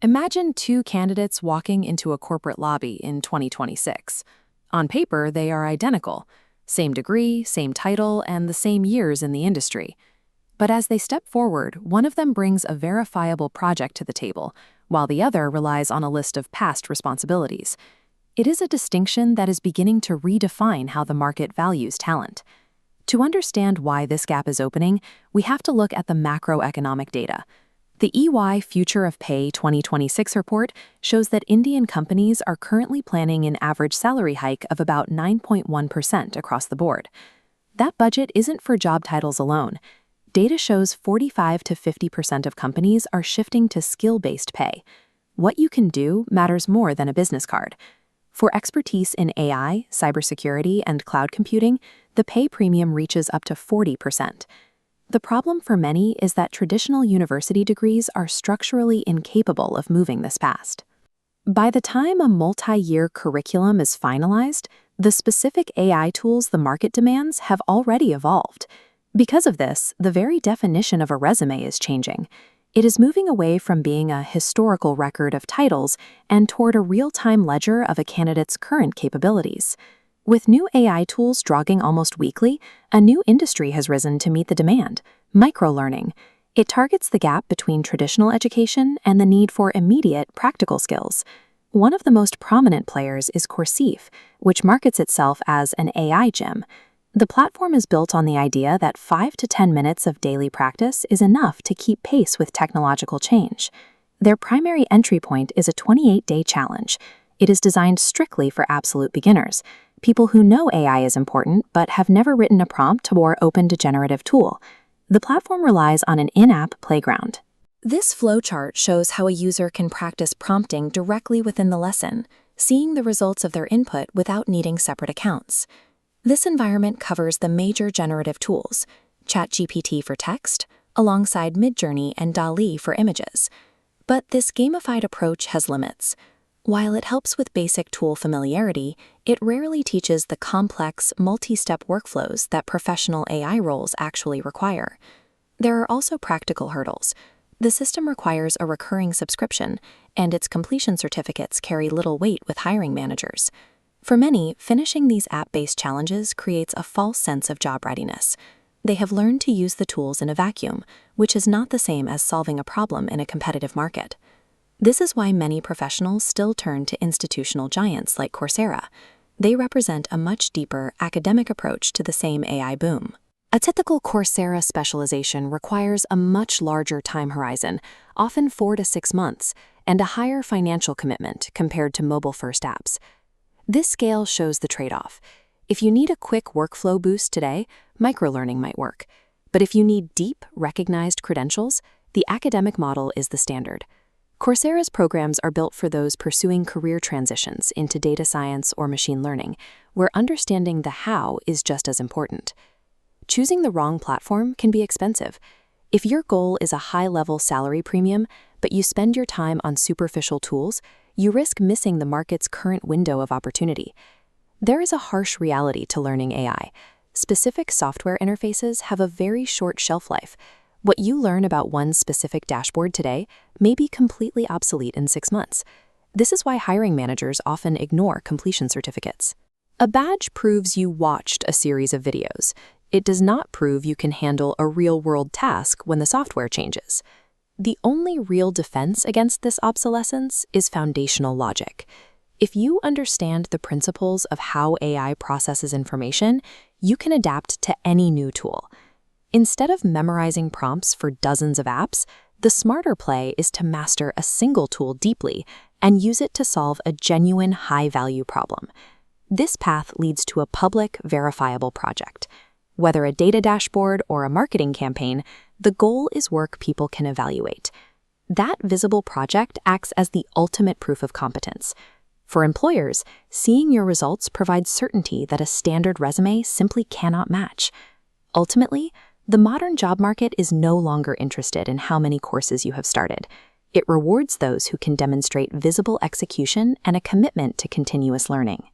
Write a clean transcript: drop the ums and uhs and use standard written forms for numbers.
Imagine two candidates walking into a corporate lobby in 2026. On paper, they are identical. Same degree, same title, and the same years in the industry. But as they step forward, one of them brings a verifiable project to the table, while the other relies on a list of past responsibilities. It is a distinction that is beginning to redefine how the market values talent. To understand why this gap is opening, we have to look at the macroeconomic data. The EY Future of Pay 2026 report shows that Indian companies are currently planning an average salary hike of about 9.1% across the board. That budget isn't for job titles alone. Data shows 45 to 50% of companies are shifting to skill-based pay. What you can do matters more than a business card. For expertise in AI, cybersecurity, and cloud computing, the pay premium reaches up to 40%. The problem for many is that traditional university degrees are structurally incapable of moving this past. By the time a multi-year curriculum is finalized, the specific AI tools the market demands have already evolved. Because of this, the very definition of a resume is changing. It is moving away from being a historical record of titles and toward a real-time ledger of a candidate's current capabilities. With new AI tools dropping almost weekly, a new industry has risen to meet the demand: microlearning. It targets the gap between traditional education and the need for immediate practical skills. One of the most prominent players is Coursiv, which markets itself as an AI gym. The platform is built on the idea that 5 to 10 minutes of daily practice is enough to keep pace with technological change. Their primary entry point is a 28-day challenge. It is designed strictly for absolute beginners, people who know AI is important but have never written a prompt or opened a generative tool. The platform relies on an in-app playground. This flowchart shows how a user can practice prompting directly within the lesson, seeing the results of their input without needing separate accounts. This environment covers the major generative tools, ChatGPT for text, alongside Midjourney and DALL-E for images. But this gamified approach has limits. While it helps with basic tool familiarity, it rarely teaches the complex, multi-step workflows that professional AI roles actually require. There are also practical hurdles. The system requires a recurring subscription, and its completion certificates carry little weight with hiring managers. For many, finishing these app-based challenges creates a false sense of job readiness. They have learned to use the tools in a vacuum, which is not the same as solving a problem in a competitive market. This is why many professionals still turn to institutional giants like Coursera. They represent a much deeper academic approach to the same AI boom. A typical Coursera specialization requires a much larger time horizon, often 4 to 6 months, and a higher financial commitment compared to mobile-first apps. This scale shows the trade-off. If you need a quick workflow boost today, microlearning might work. But if you need deep, recognized credentials, the academic model is the standard. Coursera's programs are built for those pursuing career transitions into data science or machine learning, where understanding the how is just as important. Choosing the wrong platform can be expensive. If your goal is a high-level salary premium, but you spend your time on superficial tools, you risk missing the market's current window of opportunity. There is a harsh reality to learning AI. Specific software interfaces have a very short shelf life. What you learn about one specific dashboard today may be completely obsolete in 6 months. This is why hiring managers often ignore completion certificates. A badge proves you watched a series of videos. It does not prove you can handle a real-world task when the software changes. The only real defense against this obsolescence is foundational logic. If you understand the principles of how AI processes information, you can adapt to any new tool. Instead of memorizing prompts for dozens of apps, the smarter play is to master a single tool deeply and use it to solve a genuine high-value problem. This path leads to a public, verifiable project. Whether a data dashboard or a marketing campaign, the goal is work people can evaluate. That visible project acts as the ultimate proof of competence. For employers, seeing your results provides certainty that a standard resume simply cannot match. Ultimately, the modern job market is no longer interested in how many courses you have started. It rewards those who can demonstrate visible execution and a commitment to continuous learning.